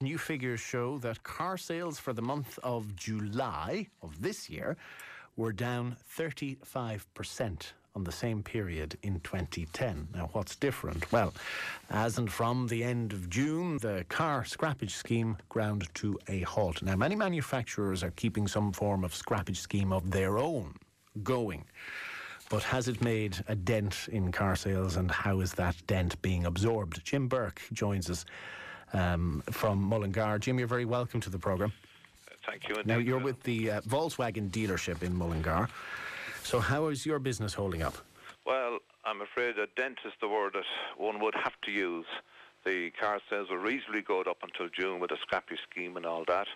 New figures show that car sales for the month of July of this year were down 35% on the same period in 2010. Now, what's different? Well, as and from the end of June, the car scrappage scheme ground to a halt. Now, many manufacturers are keeping some form of scrappage scheme of their own going. But has it made a dent in car sales, and how is that dent being absorbed? Jim Bourke joins us from Mullingar. Jim, you're very welcome to the programme. Thank you. Now, you're with the Volkswagen dealership in Mullingar. So how is your business holding up? Well, I'm afraid a dent is the word that one would have to use. The car sales were reasonably good up until June with a scrappy scheme and all that.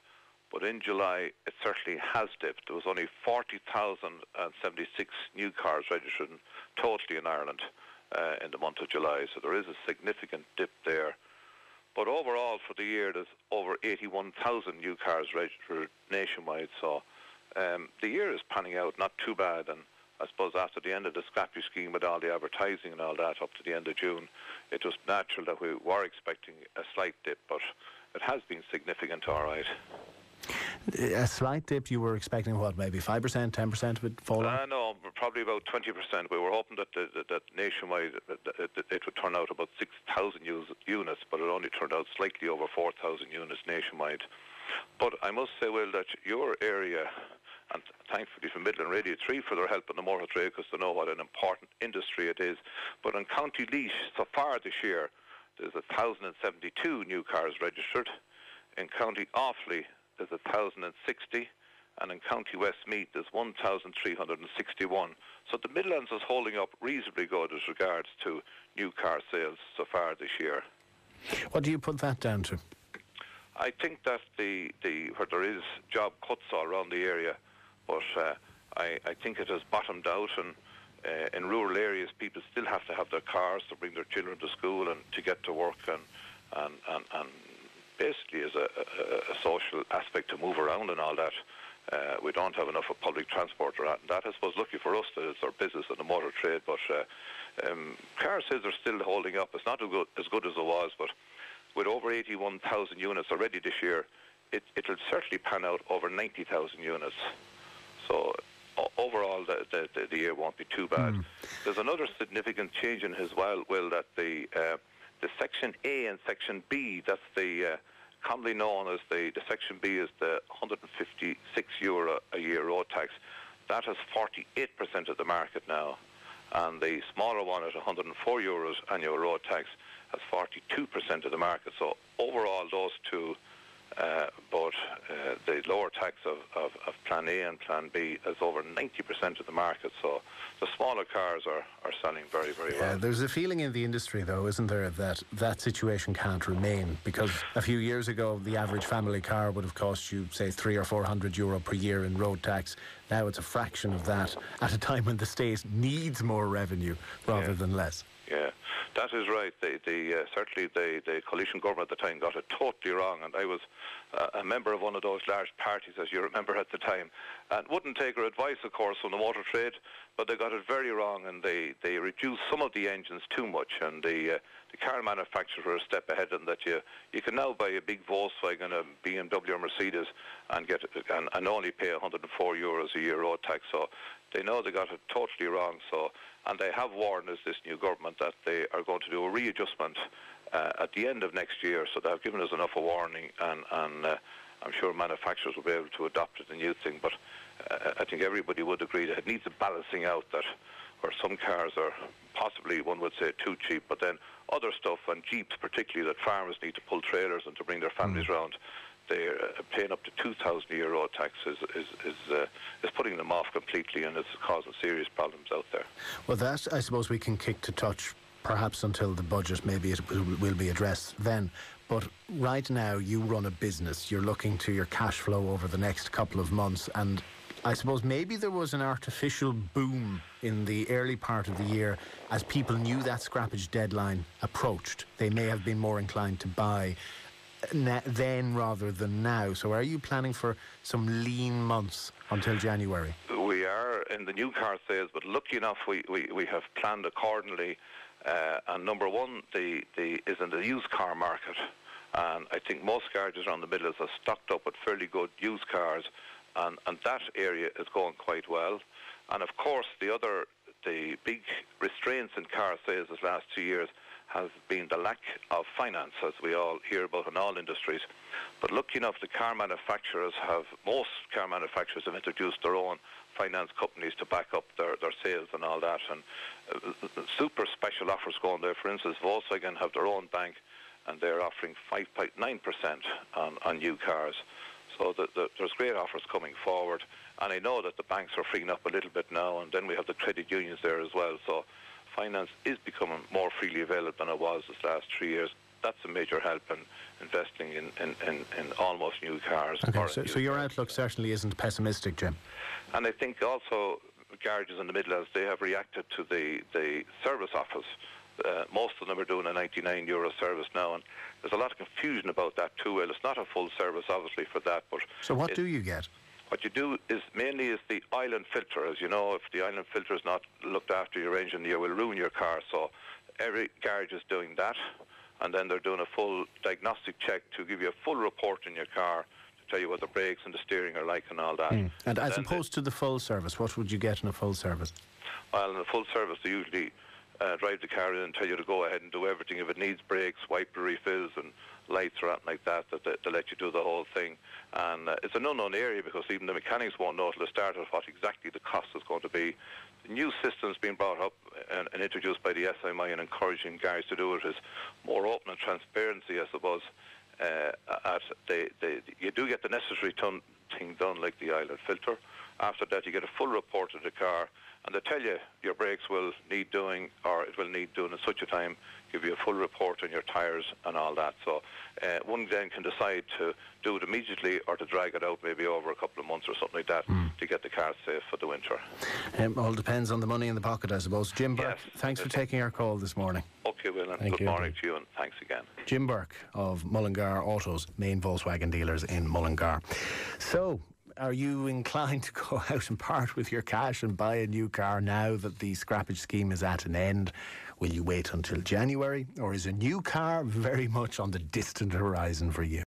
But in July, it certainly has dipped. There was only 40,076 new cars registered totally in Ireland in the month of July. So there is a significant dip there. But overall for the year, there's over 81,000 new cars registered nationwide. So the year is panning out not too bad. And I suppose after the end of the scrappy scheme with all the advertising and all that up to the end of June, it was natural that we were expecting a slight dip, but it has been significant, all right. A slight dip, you were expecting what, maybe 5%, 10% of it fall off? No, probably about 20%. We were hoping that nationwide it would turn out about 6,000 units, but it only turned out slightly over 4,000 units nationwide. But I must say, Will, that your area, and thankfully for Midland Radio 3 for their help in the motor trade, because they know what an important industry it is. But in County Laois, so far this year, there's 1,072 new cars registered. In County Offaly, there's 1,060, and in County Westmeath there's 1,361. So the Midlands is holding up reasonably good as regards to new car sales so far this year. What do you put that down to? I think that where there is job cuts all around the area, but I think it has bottomed out, and in rural areas people still have to have their cars to bring their children to school and to get to work, and basically as a social aspect to move around and all that. We don't have enough of public transport or that. I suppose lucky for us that it's our business and the motor trade, but car sales are still holding up. It's not as good as it was, but with over 81,000 units already this year, it'll certainly pan out over 90,000 units. So overall the year won't be too bad. There's another significant change in as well, Will, that the Section A and Section B, that's the commonly known as the Section B is the €156 a year road tax. That has 48% of the market now, and the smaller one at €104 annual road tax has 42% of the market. So overall those two, but the lower tax of Plan A and Plan B is over 90% of the market. So the smaller cars are selling very, very well. There's a feeling in the industry, though, isn't there, that situation can't remain, because a few years ago the average family car would have cost you, say, €300 or €400 per year in road tax. Now it's a fraction of that at a time when the state needs more revenue rather than less. Yeah, that is right. Certainly the coalition government at the time got it totally wrong, and I was a member of one of those large parties, as you remember at the time, and wouldn't take her advice, of course, from the motor trade, but they got it very wrong, and they reduced some of the engines too much, and the car manufacturers were a step ahead in that you can now buy a big Volkswagen, a BMW or Mercedes and only pay €104 a year road tax. So they know they got it totally wrong. So, and they have warned us, this new government, that they are going to do a readjustment at the end of next year. So they've given us enough of warning, and I'm sure manufacturers will be able to adopt the new thing. But I think everybody would agree that it needs a balancing out, that where some cars are possibly, one would say, too cheap, but then other stuff, and Jeeps particularly, that farmers need to pull trailers and to bring their families around, they're paying up to 2,000 a year road tax is putting them off completely, and it's causing serious problems out there. Well, that I suppose we can kick to touch perhaps until the budget, maybe it will be addressed then. But right now you run a business, you're looking to your cash flow over the next couple of months, and I suppose maybe there was an artificial boom in the early part of the year as people knew that scrappage deadline approached. They may have been more inclined to buy then rather than now. So are you planning for some lean months until January? We are in the new car sales, but lucky enough we have planned accordingly. And number one, is in the used car market. And I think most garages around the Midlands are stocked up with fairly good used cars, and that area is going quite well. And of course, the big restraints in car sales this last 2 years has been the lack of finance, as we all hear about in all industries. But lucky enough, most car manufacturers have introduced their own finance companies to back up their sales and all that. And super special offers going there. For instance, Volkswagen have their own bank, and they're offering 5.9% on new cars. So there's great offers coming forward. And I know that the banks are freeing up a little bit now, and then we have the credit unions there as well. So finance is becoming more freely available than it was this last 3 years. That's a major help in investing in almost new cars. Okay, so your outlook certainly isn't pessimistic, Jim. And I think also garages in the Midlands, they have reacted to the service offers. Most of them are doing a €99 service now, and there's a lot of confusion about that too. Well, it's not a full service, obviously, for that. But so what do you get? What you do is mainly the island filter. As you know, if the island filter is not looked after your engine, you will ruin your car. So every garage is doing that, and then they're doing a full diagnostic check to give you a full report in your car to tell you what the brakes and the steering are like and all that. And as opposed to the full service, what would you get in a full service? Well, in a full service, they usually drive the car in and tell you to go ahead and do everything. If it needs brakes, wiper refills and lights or anything like that, they let you do the whole thing. And it's an unknown area because even the mechanics won't know till the start of what exactly the cost is going to be. The new systems being brought up and introduced by the SMI and encouraging guys to do it is more open and transparency, I suppose. You do get the necessary thing done, like the island filter. After that, you get a full report of the car, and they tell you your brakes will need doing, or it will need doing at such a time, give you a full report on your tyres and all that. So one then can decide to do it immediately or to drag it out maybe over a couple of months or something like that to get the car safe for the winter. All depends on the money in the pocket, I suppose. Jim Bourke, thanks for taking our call this morning. Okay, Will, and good morning to you, and thanks again. Jim Bourke of Mullingar Autos, main Volkswagen dealers in Mullingar. So, are you inclined to go out and part with your cash and buy a new car now that the scrappage scheme is at an end? Will you wait until January, or is a new car very much on the distant horizon for you?